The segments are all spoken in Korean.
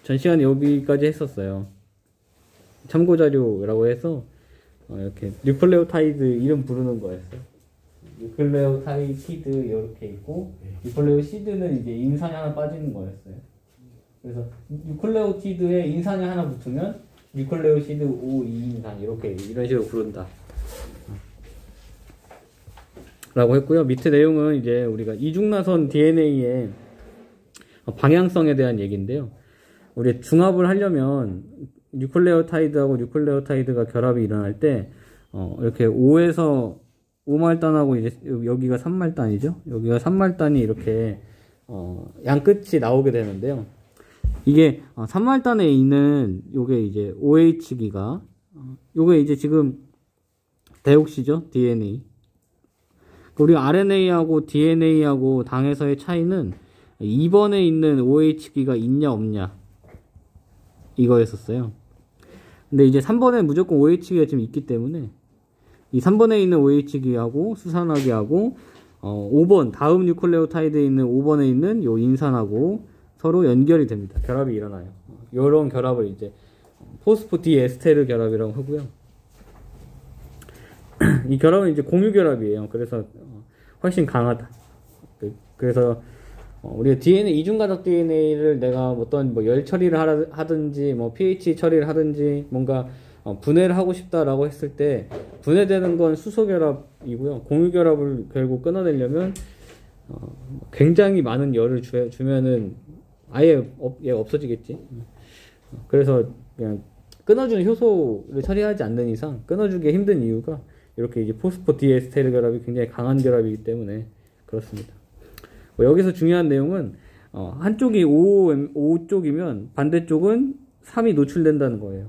전 시간에 여기까지 했었어요. 참고자료라고 해서 이렇게 뉴클레오타이드 이름 부르는 거였어요. 뉴클레오타이드 이렇게 있고 뉴클레오시드는 이제 인산이 하나 빠지는 거였어요. 그래서 뉴클레오티드에 인산이 하나 붙으면 뉴클레오시드 5,2인산 이렇게 이런 식으로 부른다 라고 했고요. 밑에 내용은 이제 우리가 이중나선 DNA의 방향성에 대한 얘기인데요. 우리 중합을 하려면 뉴클레오타이드하고 뉴클레오타이드가 결합이 일어날 때 이렇게 5에서 5말단하고 이제 여기가 3말단이죠. 여기가 3말단이 이렇게 양 끝이 나오게 되는데요. 이게 3말단에 있는 요게 이제 OH기가 요게 이제 지금 데옥시죠. DNA. 우리 RNA하고 DNA하고 당에서의 차이는 2번에 있는 OH기가 있냐 없냐 이거였었어요. 근데 이제 3번에 무조건 OH기가 지금 있기 때문에 이 3번에 있는 OH기하고 수산화기하고 5번 다음 뉴클레오타이드에 있는 5번에 있는 요 인산하고 서로 연결이 됩니다. 결합이 일어나요. 요런 결합을 이제 포스포디에스테르 결합이라고 하고요. 이 결합은 이제 공유 결합이에요. 그래서 훨씬 강하다. 그래서 우리가 DNA 이중가닥 DNA를 내가 어떤 열 처리를 하든지 pH 처리를 하든지 뭔가 분해를 하고 싶다라고 했을 때 분해되는 건 수소 결합이고요. 공유 결합을 결국 끊어내려면 굉장히 많은 열을 주면은 아예 얘가 없어지겠지. 그래서 그냥 끊어주는 효소를 처리하지 않는 이상 끊어주기 힘든 이유가 이렇게 이제 포스포디에스테르 결합이 굉장히 강한 결합이기 때문에 그렇습니다. 여기서 중요한 내용은 한쪽이 5 쪽이면 반대쪽은 3이 노출된다는 거예요.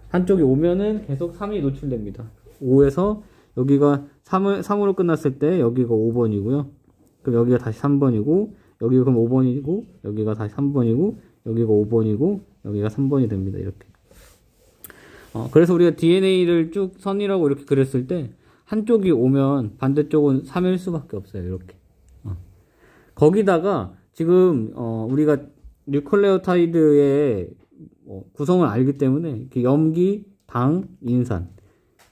한쪽이 5면은 계속 3이 노출됩니다. 5에서 여기가 3으로 끝났을 때 여기가 5번이고요. 그럼 여기가 다시 3번이고 여기가 그럼 5번이고 여기가 다시 3번이고 여기가 5번이고 여기가 3번이 됩니다. 이렇게. 그래서 우리가 DNA를 쭉 선이라고 이렇게 그렸을 때 한쪽이 5면 반대쪽은 3일 수밖에 없어요. 이렇게. 거기다가 지금 우리가 뉴클레오타이드의 구성을 알기 때문에 이렇게 염기, 당, 인산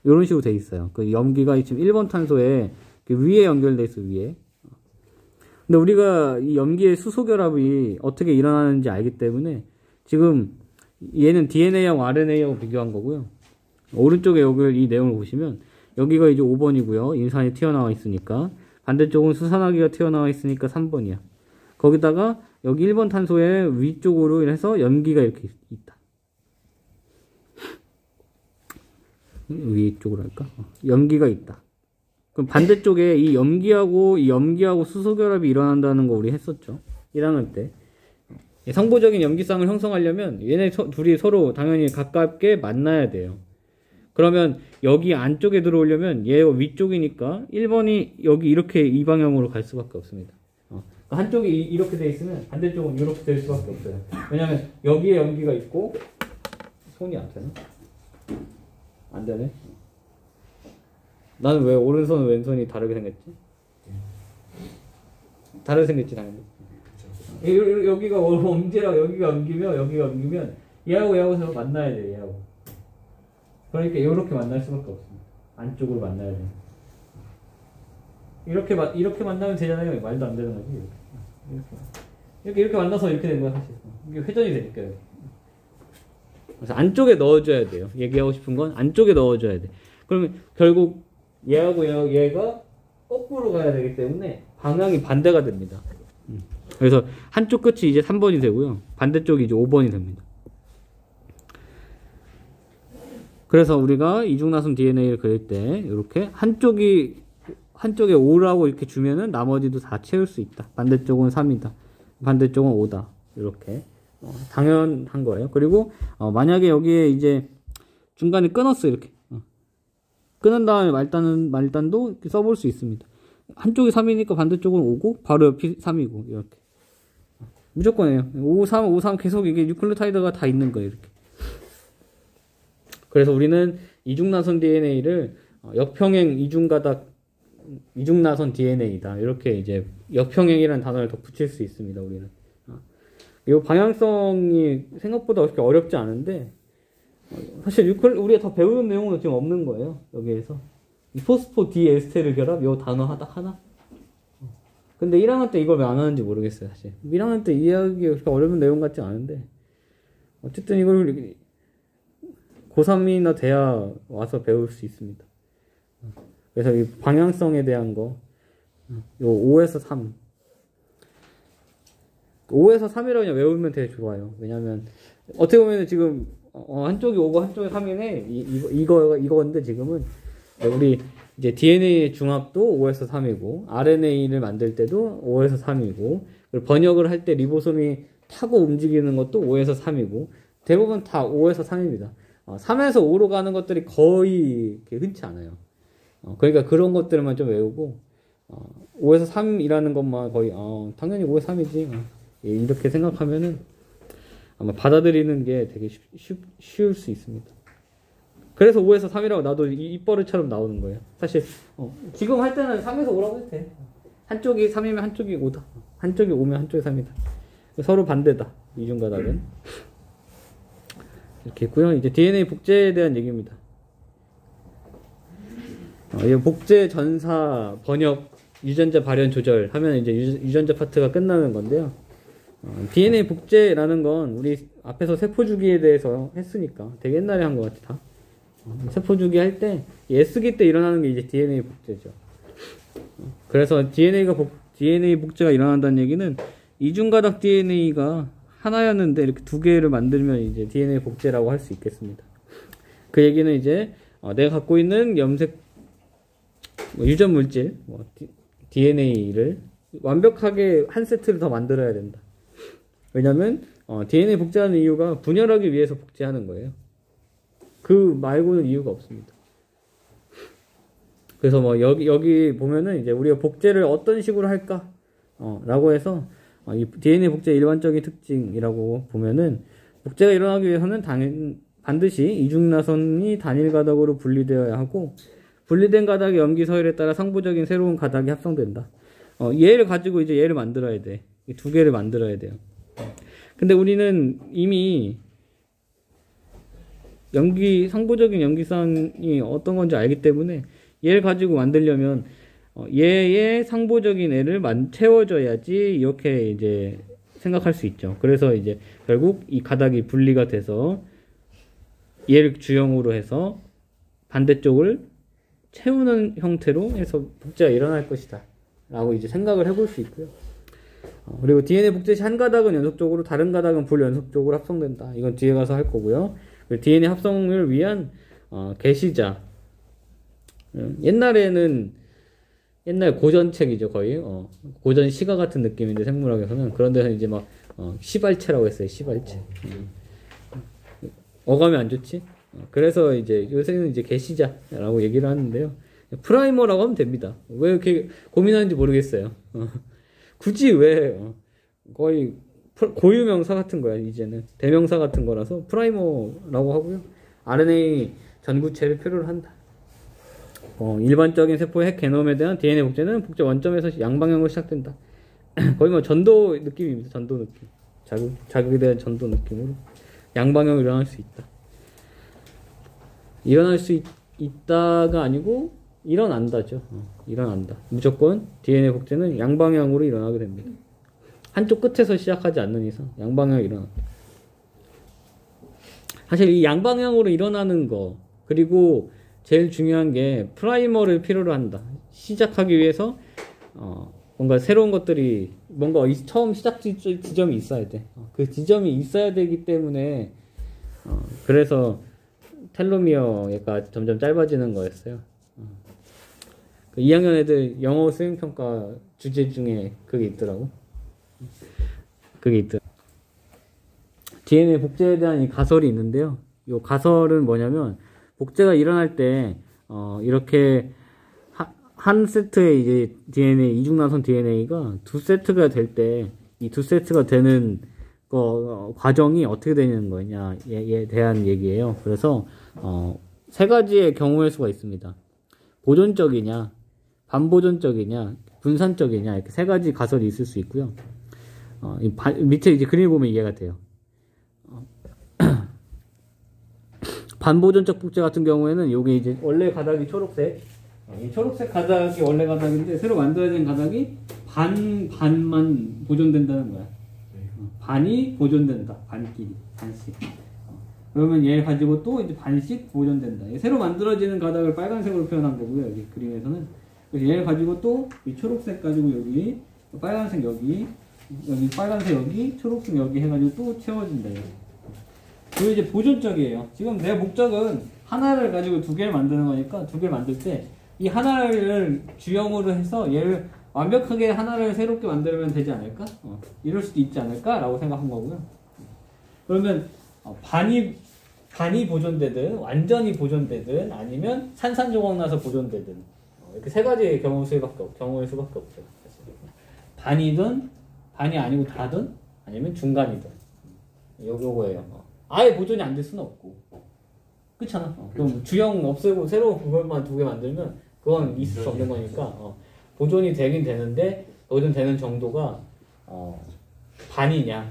이런 식으로 돼 있어요. 그 염기가 지금 1번 탄소에 위에 연결돼 있어요. 위에. 근데 우리가 이 염기의 수소 결합이 어떻게 일어나는지 알기 때문에 지금 얘는 DNA하고 RNA하고 비교한 거고요. 오른쪽에 여기 이 내용을 보시면 여기가 이제 5번이고요. 인산이 튀어나와 있으니까 반대쪽은 수산화기가 튀어나와 있으니까 3번이야. 거기다가 여기 1번 탄소의 위쪽으로 해서 염기가 이렇게 있다. 위쪽으로 할까? 염기가 있다. 그럼 반대쪽에 이 염기하고 수소 결합이 일어난다는 거 우리 했었죠. 1학년 때. 성보적인 염기쌍을 형성하려면 얘네 둘이 서로 당연히 가깝게 만나야 돼요. 그러면 여기 안쪽에 들어오려면 얘가 위쪽이니까 1번이 여기 이렇게 이 방향으로 갈 수밖에 없습니다. 한쪽이 이렇게 돼 있으면 반대쪽은 이렇게 될 수밖에 없어요. 왜냐면 여기에 염기가 있고 손이 안 되나? 안 되네. 나는 왜 오른손 왼손이 다르게 생겼지? 다르게 생겼지 당연히. 여기가 엄지랑 여기가 옮기면 얘하고 서로 만나야 돼. 얘하고. 그러니까 이렇게 만날 수밖에 없습니다. 안쪽으로 만나야 돼. 이렇게 만나면 되잖아요. 말도 안 되는 거지. 이렇게 만나서 이렇게 된 거야 사실. 이게 회전이 되니까. 그래서 안쪽에 넣어줘야 돼요. 얘기하고 싶은 건 안쪽에 넣어줘야 돼. 그러면 결국 얘하고 얘가 거꾸로 가야 되기 때문에 방향이 반대가 됩니다. 그래서 한쪽 끝이 이제 3번이 되고요. 반대쪽이 이제 5번이 됩니다. 그래서 우리가 이중나선 DNA를 그릴 때 이렇게 한쪽에 5라고 이렇게 주면은 나머지도 다 채울 수 있다. 반대쪽은 3이다. 반대쪽은 5다. 이렇게 당연한 거예요. 그리고 만약에 여기에 이제 중간에 끊었어 이렇게 끊은 다음에 말단도 이렇게 써볼 수 있습니다. 한쪽이 3이니까 반대쪽은 5고 바로 옆이 3이고 이렇게 무조건이에요. 5, 3 계속 이게 뉴클레오타이드가 다 있는 거예요. 이렇게. 그래서 우리는 이중나선 DNA를 역평행 이중나선 DNA다. 이렇게 이제 역평행이라는 단어를 더 붙일 수 있습니다. 우리는. 이 방향성이 생각보다 그렇게 어렵지 않은데, 사실 우리가 더 배우는 내용은 지금 없는 거예요. 여기에서. 이 포스포 디에스테르 결합, 요 단어 딱 하나? 근데 1학년 때 이걸 왜 안 하는지 모르겠어요, 사실. 1학년 때 이해하기 그렇게 어려운 내용 같지 않은데, 어쨌든 이걸 고3이나 돼야 와서 배울 수 있습니다. 그래서 이 방향성에 대한 거, 요 5에서 3. 5에서 3이라고 그냥 외우면 되게 좋아요. 왜냐면, 어떻게 보면 지금, 한쪽이 5고 한쪽이 3이네? 이거인데 지금은, 우리 이제 DNA 중합도 5에서 3이고, RNA를 만들 때도 5에서 3이고, 그리고 번역을 할 때 리보솜이 타고 움직이는 것도 5에서 3이고, 대부분 다 5에서 3입니다. 3에서 5로 가는 것들이 거의 흔치 않아요. 그러니까 그런 것들만 좀 외우고, 5에서 3이라는 것만 거의, 당연히 5에서 3이지. 이렇게 생각하면은 아마 받아들이는 게 되게 쉬울 수 있습니다. 그래서 5에서 3이라고 나도 입버릇처럼 나오는 거예요. 사실, 지금 할 때는 3에서 5라고 해도 돼. 한쪽이 3이면 한쪽이 5다. 한쪽이 5면 한쪽이 3이다. 서로 반대다. 이중가닥은. 이렇게 있고요. 이제 DNA 복제에 대한 얘기입니다. 이 복제, 전사, 번역, 유전자 발현 조절 하면 이제 유전자 파트가 끝나는 건데요. DNA 복제라는 건 우리 앞에서 세포 주기에 대해서 했으니까 되게 옛날에 한 것 같아 다. 세포 주기 할 때 S기 때 일어나는 게 이제 DNA 복제죠. 그래서 DNA 복제가 일어난다는 얘기는 이중가닥 DNA가 하나였는데 이렇게 두 개를 만들면 이제 DNA 복제라고 할 수 있겠습니다. 그 얘기는 이제 내가 갖고 있는 염색 유전 물질 DNA를 완벽하게 한 세트를 더 만들어야 된다. 왜냐면 DNA 복제하는 이유가 분열하기 위해서 복제하는 거예요. 그 말고는 이유가 없습니다. 그래서 뭐 여기 보면은 이제 우리가 복제를 어떤 식으로 할까? 라고 해서 이 DNA 복제의 일반적인 특징이라고 보면은 복제가 일어나기 위해서는 반드시 이중나선이 단일 가닥으로 분리되어야 하고 분리된 가닥의 염기 서열에 따라 상부적인 새로운 가닥이 합성된다. 얘를 가지고 이제 얘를 만들어야 돼. 이 두 개를 만들어야 돼요. 근데 우리는 이미 상부적인 염기선이 어떤 건지 알기 때문에 얘를 가지고 만들려면 얘의 상부적인 애를 채워줘야지 이렇게 이제 생각할 수 있죠. 그래서 이제 결국 이 가닥이 분리가 돼서 얘를 주형으로 해서 반대쪽을 채우는 형태로 해서 복제가 일어날 것이다 라고 이제 생각을 해볼 수 있고요. 그리고 DNA 복제 시 한 가닥은 연속적으로 다른 가닥은 불연속적으로 합성된다. 이건 뒤에 가서 할 거고요. DNA 합성을 위한 게시자. 옛날 고전책이죠 거의. 고전 시가 같은 느낌인데 생물학에서는 그런 데서 이제 막 시발체라고 했어요. 시발체. 어감이 안 좋지? 그래서 이제 요새는 이제 게시자라고 얘기를 하는데요. 프라이머라고 하면 됩니다. 왜 이렇게 고민하는지 모르겠어요. 굳이 왜 거의 고유명사 같은 거야. 이제는 대명사 같은 거라서 프라이머라고 하고요. RNA 전구체를 필요로 한다. 일반적인 세포의 핵 게놈에 대한 DNA 복제는 복제 원점에서 양방향으로 시작된다. 거의 뭐 전도 느낌입니다. 전도 느낌. 자극에 대한 전도 느낌으로 양방향으로 일어날 수 있다. 일어날 수 있다가 아니고 일어난다죠. 일어난다. 무조건 DNA 복제는 양방향으로 일어나게 됩니다. 한쪽 끝에서 시작하지 않는 이상 양방향으로 일어난다. 사실 이 양방향으로 일어나는 거 그리고 제일 중요한 게 프라이머를 필요로 한다. 시작하기 위해서 뭔가 새로운 것들이 뭔가 처음 시작 지점이 있어야 돼. 그 지점이 있어야 되기 때문에 그래서 텔로미어가 점점 짧아지는 거였어요. 그 2학년 애들 영어 수행평가 주제 중에 그게 있더라고. DNA 복제에 대한 이 가설이 있는데요. 이 가설은 뭐냐면 복제가 일어날 때 이렇게 한 세트의 이제 DNA 이중나선 DNA가 두 세트가 될 때 이 두 세트가 되는 과정이 어떻게 되는 거냐에 대한 얘기예요. 그래서 세 가지의 경우일 수가 있습니다. 보존적이냐, 반보존적이냐, 분산적이냐 이렇게 세 가지 가설이 있을 수 있고요. 밑에 이제 그림을 보면 이해가 돼요. 반보존적 복제 같은 경우에는 요게 이제 원래 가닥이 초록색, 이 초록색 가닥이 원래 가닥인데 새로 만들어진 가닥이 반만 보존된다는 거야. 반이 보존된다. 반끼리, 반씩. 그러면 얘 가지고 또 이제 반씩 보존된다. 새로 만들어지는 가닥을 빨간색으로 표현한 거고요. 여기 그림에서는. 그래서 얘를 가지고 또 이 초록색 가지고 여기, 빨간색 여기 빨간색 여기, 초록색 여기 해가지고 또 채워진다. 그리고 이제 보존적이에요. 지금 내 목적은 하나를 가지고 두 개를 만드는 거니까 두 개를 만들 때 이 하나를 주형으로 해서 얘를 완벽하게 하나를 새롭게 만들면 되지 않을까? 이럴 수도 있지 않을까? 라고 생각한 거고요. 그러면 반이 보존되든 완전히 보존되든 아니면 산산조각 나서 보존되든 이렇게 세 가지의 경우일 수밖에 없죠. 반이든 반이 아니고 다든 아니면 중간이든 요거예요. 아예 보존이 안 될 수는 없고 그렇잖아. 그럼 주형 없애고 새로 그걸만 두 개 만들면 그건 있을 수 없는 거니까 보존이 되긴 되는데 보존되는 정도가 반이냐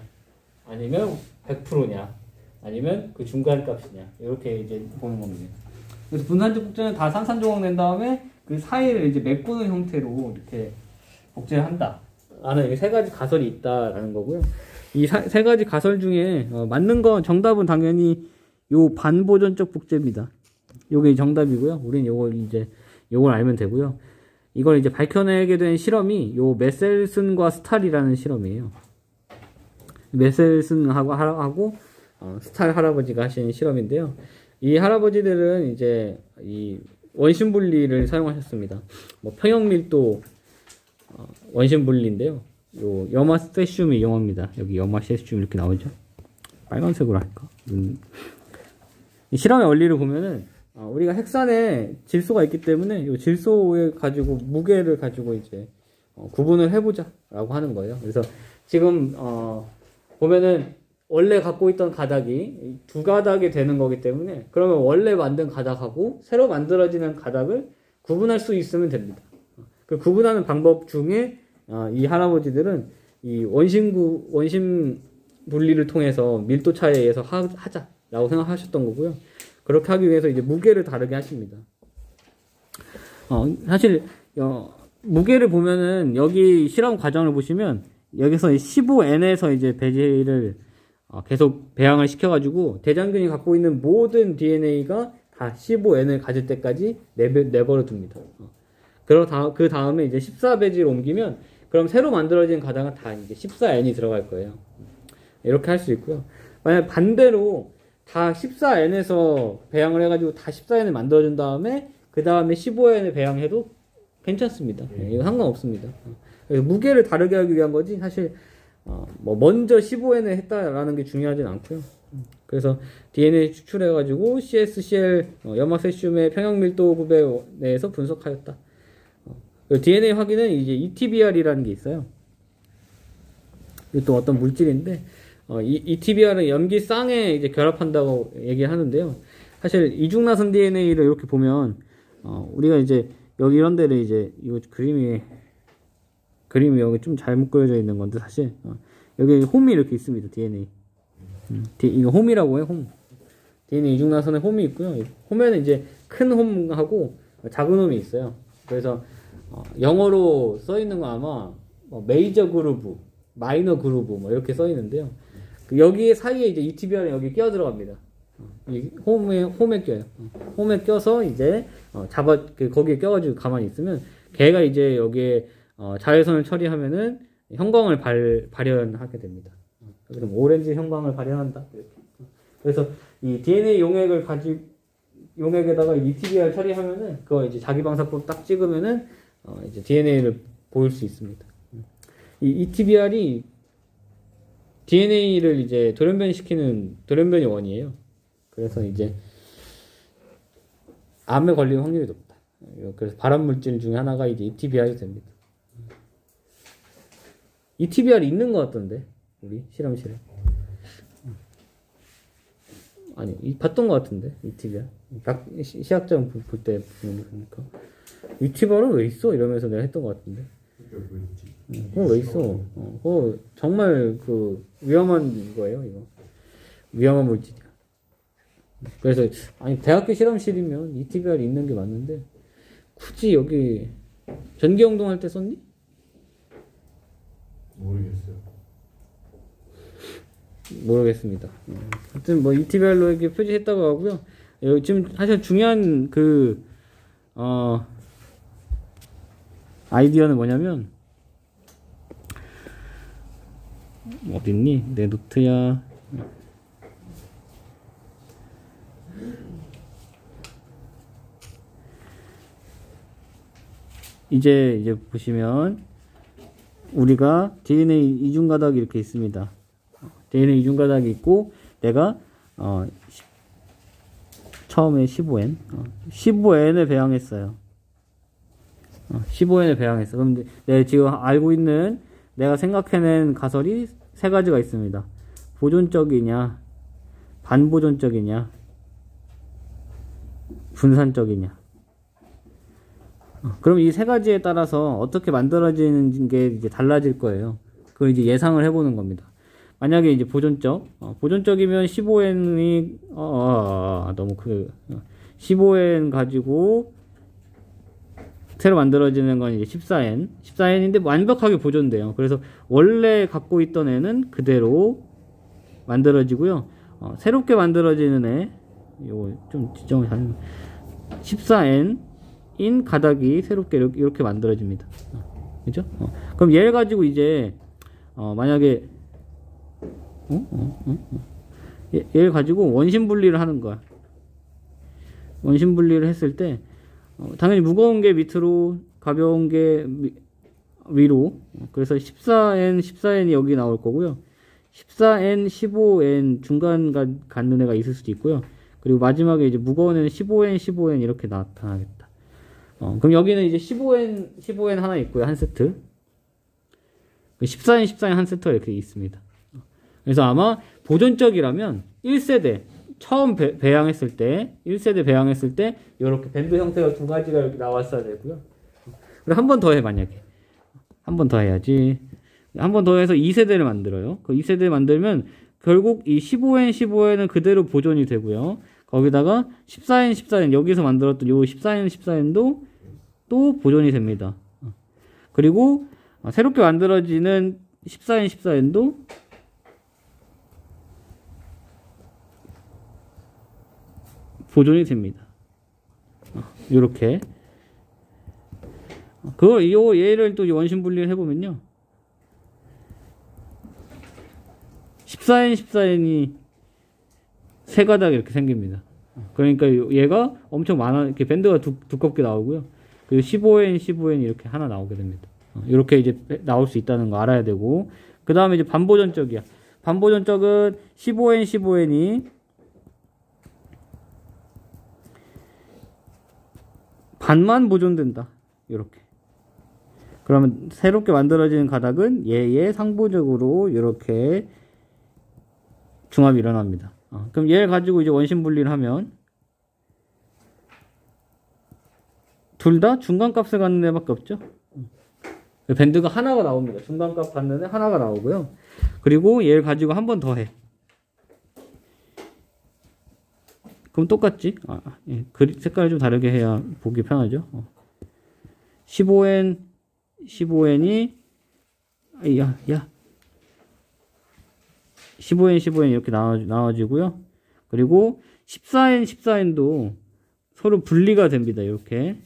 아니면 100%냐 아니면 그 중간 값이냐 이렇게 이제 보는 겁니다. 그래서 분산적 복제는 다 산산조각 낸 다음에 그 사이를 이제 메꾸는 형태로 이렇게 복제를 한다. 라는 세 가지 가설이 있다라는 거고요. 이 세 가지 가설 중에 맞는 건 정답은 당연히 요 반보존적 복제입니다. 요게 정답이고요. 우린 요걸 알면 되고요. 이걸 이제 밝혀내게 된 실험이 요 메셀슨과 스탈이라는 실험이에요. 메셀슨하고 스탈 할아버지가 하신 실험인데요. 이 할아버지들은 이제 이 원심 분리를 사용하셨습니다. 뭐 평형 밀도 원심 분리인데요. 요 염화 세슘이 용어입니다. 여기 염화 세슘 이렇게 나오죠. 빨간색으로 할까? 이 실험의 원리를 보면은 우리가 핵산에 질소가 있기 때문에 이 질소에 가지고 무게를 가지고 이제 구분을 해보자라고 하는 거예요. 그래서 지금 보면은 원래 갖고 있던 가닥이 두 가닥이 되는 거기 때문에 그러면 원래 만든 가닥하고 새로 만들어지는 가닥을 구분할 수 있으면 됩니다. 그 구분하는 방법 중에 이 할아버지들은 이 원심 분리를 통해서 밀도 차이에 의해서 하자라고 생각하셨던 거고요. 그렇게 하기 위해서 이제 무게를 다르게 하십니다. 사실 무게를 보면은 여기 실험 과정을 보시면 여기서 15N에서 이제 배제를 계속 배양을 시켜가지고 대장균이 갖고 있는 모든 DNA가 다 15N을 가질 때까지 내버려 둡니다. 그 다음에 이제 14배지로 옮기면 그럼 새로 만들어진 가닥은 다 이제 14N이 들어갈 거예요. 이렇게 할 수 있고요. 만약 반대로 다 14N에서 배양을 해가지고 다 14N을 만들어준 다음에 그 다음에 15N을 배양해도 괜찮습니다. 이거 상관없습니다. 그래서 무게를 다르게 하기 위한 거지 사실 뭐 먼저 15N을 했다라는 게 중요하진 않고요. 그래서 DNA 추출해가지고 CSCL 염화세슘의 평형밀도 굽에 내에서 분석하였다. DNA 확인은 이제 ETBR이라는 게 있어요. 이것도 어떤 물질인데 ETBR은 염기쌍에 이제 결합한다고 얘기하는데요. 사실 이중나선 DNA를 이렇게 보면 우리가 이제 여기 이런 데를 이제 이 그림이 여기 좀 잘못 그려져 있는 건데 사실 여기 홈이 이렇게 있습니다. DNA. 이거 홈이라고 해요. 홈. DNA 이중나선에 홈이 있고요. 홈에는 이제 큰 홈하고 작은 홈이 있어요. 그래서 영어로 써 있는 거 아마 메이저 그루브, 마이너 그루브 뭐 이렇게 써 있는데요. 여기 사이에 이제 ETBR은 여기 끼어 들어갑니다. 이 홈에 껴요. 홈에 껴서 이제 거기에 껴가지고 가만히 있으면 걔가 이제 여기에 자외선을 처리하면은 형광을 발현하게 됩니다. 그럼 오렌지 형광을 발현한다. 이렇게. 그래서 이 DNA 용액에다가 ETBR 처리하면은 그거 이제 자기방사법 딱 찍으면은 이제 DNA를 보일 수 있습니다. 이 ETBR이 DNA를 이제 돌연변시키는 돌연변이 원이에요. 그래서 이제 암에 걸리는 확률이 높다. 그래서 발암물질 중에 하나가 이제 ETBR이 됩니다. ETBR이 있는 것 같던데 우리 실험실에 아니 봤던 것 같은데 ETBR 딱 시약점 볼 때 보니까 ETBR은 왜 있어? 이러면서 내가 했던 것 같은데 그거 왜 있어? 그거 정말 그 위험한 거예요, 이거. 위험한 물질이야. 그래서 아니 대학교 실험실이면 ETBR이 있는 게 맞는데 굳이 여기 전기용동 할 때 썼니? 모르겠습니다. 하여튼 뭐 ETBR로 이렇게 표시했다고 하고요. 여기 지금 사실 중요한 그 아이디어는 뭐냐면 어딨니? 내 노트야. 이제 보시면 우리가 DNA 이중가닥이 이렇게 있습니다. DNA 이중가닥이 있고 내가 처음에 15N 15N을 배양했어요. 15N을 배양했어. 그럼 내가 지금 알고 있는 내가 생각해낸 가설이 세 가지가 있습니다. 보존적이냐, 반보존적이냐, 분산적이냐. 그럼 이 세 가지에 따라서 어떻게 만들어지는 게 이제 달라질 거예요. 그걸 이제 예상을 해보는 겁니다. 만약에 이제 보존적이면 15N이, 너무 15N 가지고 새로 만들어지는 건 이제 14N인데 완벽하게 보존돼요. 그래서 원래 갖고 있던 애는 그대로 만들어지고요. 새롭게 만들어지는 애, 요거 좀 지정을 잘, 14N인 가닥이 새롭게 이렇게 만들어집니다. 그죠? 그럼 얘를 가지고 이제, 만약에, 얘를 가지고 원심 분리를 하는 거야. 원심 분리를 했을 때, 당연히 무거운 게 밑으로, 가벼운 게 위로. 그래서 14N이 여기 나올 거고요. 14N, 15N 중간 갖는 애가 있을 수도 있고요. 그리고 마지막에 이제 무거운 애는 15N 이렇게 나타나겠다. 그럼 여기는 이제 15N 하나 있고요. 한 세트. 14N 한 세트가 이렇게 있습니다. 그래서 아마 보존적이라면 1세대, 처음 배양했을 때, 1세대 배양했을 때, 이렇게 밴드 형태가 두 가지가 이렇게 나왔어야 되고요. 그리고 한 번 더 해, 만약에. 한 번 더 해야지. 한 번 더 해서 2세대를 만들어요. 그 2세대를 만들면, 결국 이 15N은 그대로 보존이 되고요. 거기다가 14N, 여기서 만들었던 요 14N도 또 보존이 됩니다. 그리고, 새롭게 만들어지는 14N도 보존이 됩니다. 요렇게. 얘를 또 원심 분리를 해보면요. 14N이 세 가닥 이렇게 생깁니다. 그러니까 얘가 엄청 이렇게 밴드가 두껍게 나오고요. 그리고 15N 이렇게 하나 나오게 됩니다. 이렇게 이제 나올 수 있다는 거 알아야 되고. 그 다음에 이제 반보존적이야. 반보존적은 15N이 반만 보존된다. 이렇게. 그러면 새롭게 만들어지는 가닥은 얘의 상부적으로 이렇게 중합이 일어납니다. 그럼 얘를 가지고 이제 원심 분리를 하면 둘 다 중간값을 갖는 애밖에 없죠. 밴드가 하나가 나옵니다. 중간값 갖는 애 하나가 나오고요. 그리고 얘를 가지고 한 번 더 해. 그럼 똑같지? 예. 색깔을 좀 다르게 해야 보기 편하죠. 15N이, 야. 15N 이렇게 나와지고요. 그리고 14N도 서로 분리가 됩니다. 이렇게.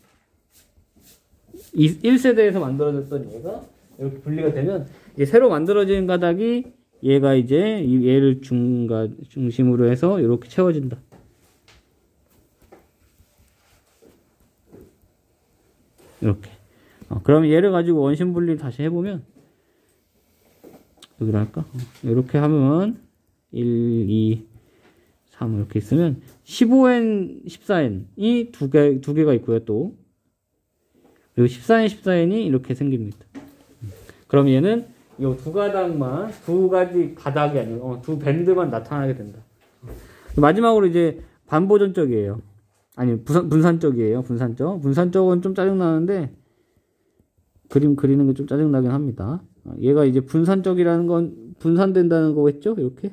1세대에서 만들어졌던 얘가 이렇게 분리가 되면, 이제 새로 만들어진 가닥이 얘가 이제 얘를 중심으로 해서 이렇게 채워진다. 이렇게. 그럼 얘를 가지고 원심 분리를 다시 해보면, 여기로 할까? 이렇게 하면, 1, 2, 3 이렇게 있으면, 15N, 14N이 두 개가 있고요, 또. 그리고 14N이 이렇게 생깁니다. 그럼 얘는 이 두 가닥만, 두 가지 가닥이 아니고, 두 밴드만 나타나게 된다. 마지막으로 이제 반보존적이에요. 아니, 분산적이에요. 분산적은 좀 짜증나는데, 그림 그리는 게 좀 짜증나긴 합니다. 얘가 이제 분산적이라는 건 분산된다는 거겠죠? 이렇게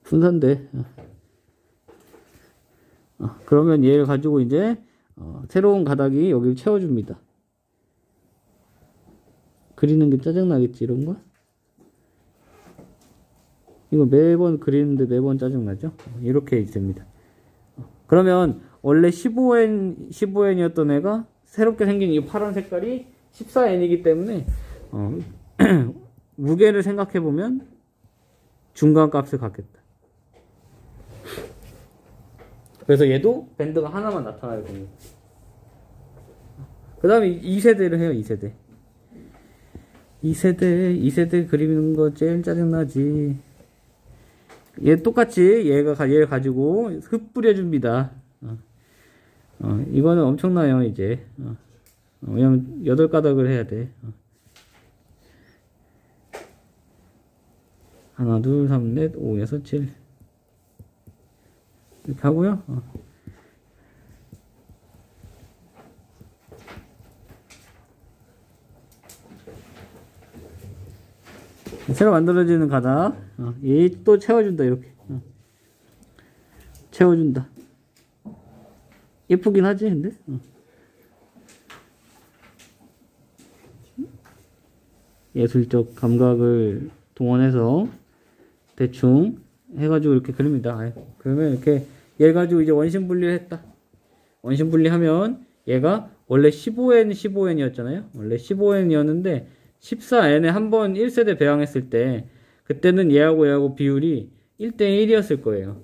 분산돼. 그러면 얘를 가지고 이제 새로운 가닥이 여기를 채워줍니다. 그리는 게 짜증나겠지, 이런 거? 이거 매번 그리는데 매번 짜증나죠? 이렇게 됩니다. 그러면 원래 15N이었던 애가 새롭게 생긴 이 파란 색깔이 14N이기 때문에 무게를 생각해보면 중간값을 갖겠다. 그래서 얘도 밴드가 하나만 나타날 겁니다. 그 다음에 2세대를 해요. 2세대 그리는 거 제일 짜증나지. 얘 똑같이 얘를 가지고 흙 뿌려줍니다. 이거는 엄청나요, 이제. 왜냐면 8가닥을 해야 돼. 하나, 둘, 3, 넷, 5, 6, 7. 이렇게 하고요. 새로 만들어지는 가닥. 얘 또 채워준다, 이렇게. 채워준다. 예쁘긴 하지, 근데? 예술적 감각을 동원해서 대충 해가지고 이렇게 그립니다. 그러면 이렇게 얘 가지고 이제 원심 분리를 했다. 원심 분리하면 얘가 원래 15N이었잖아요. 원래 15N이었는데 14N에 한번 1세대 배양했을 때 그때는 얘하고 비율이 1대1이었을 거예요.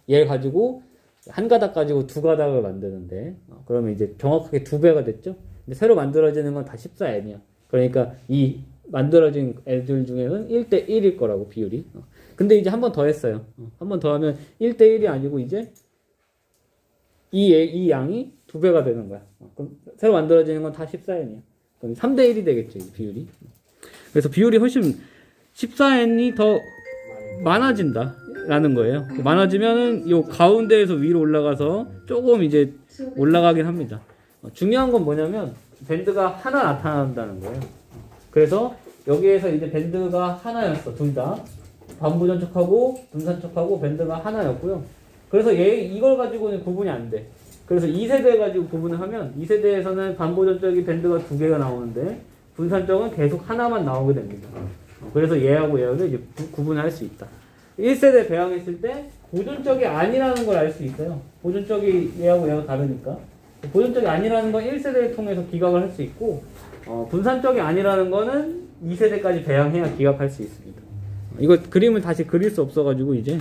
얘 가지고 한 가닥 가지고 두 가닥을 만드는데 그러면 이제 정확하게 2배가 됐죠. 근데 새로 만들어지는 건 다 14N이야. 그러니까 이 만들어진 애들 중에는 1대1일 거라고, 비율이. 근데 이제 한 번 더 했어요. 한 번 더 하면 1대1이 아니고 이제 이 양이 2배가 되는 거야. 그럼 새로 만들어지는 건 다 14N이야. 그럼 3대1이 되겠죠, 이 비율이. 그래서 비율이 훨씬 14N이 더 많아진다 라는 거예요. 많아지면은 요 가운데에서 위로 올라가서 조금 이제 올라가긴 합니다. 중요한 건 뭐냐면 밴드가 하나 나타난다는 거예요. 그래서 여기에서 이제 밴드가 하나였어. 둘 다 반부전축하고 분산축하고 밴드가 하나였고요. 그래서 이걸 가지고는 구분이 안 돼. 그래서 2세대 가지고 구분을 하면 2세대에서는 반보전적인 밴드가 2개가 나오는데 분산적은 계속 하나만 나오게 됩니다. 그래서 얘하고 얘를 이제 구분할 수 있다. 1세대 배양했을 때 보존적이 아니라는 걸 알 수 있어요. 보존적이 얘하고 얘가 다르니까. 보존적이 아니라는 건 1세대를 통해서 기각을 할 수 있고 분산적이 아니라는 거는 2세대까지 배양해야 기각할 수 있습니다. 이거 그림을 다시 그릴 수 없어가지고 이제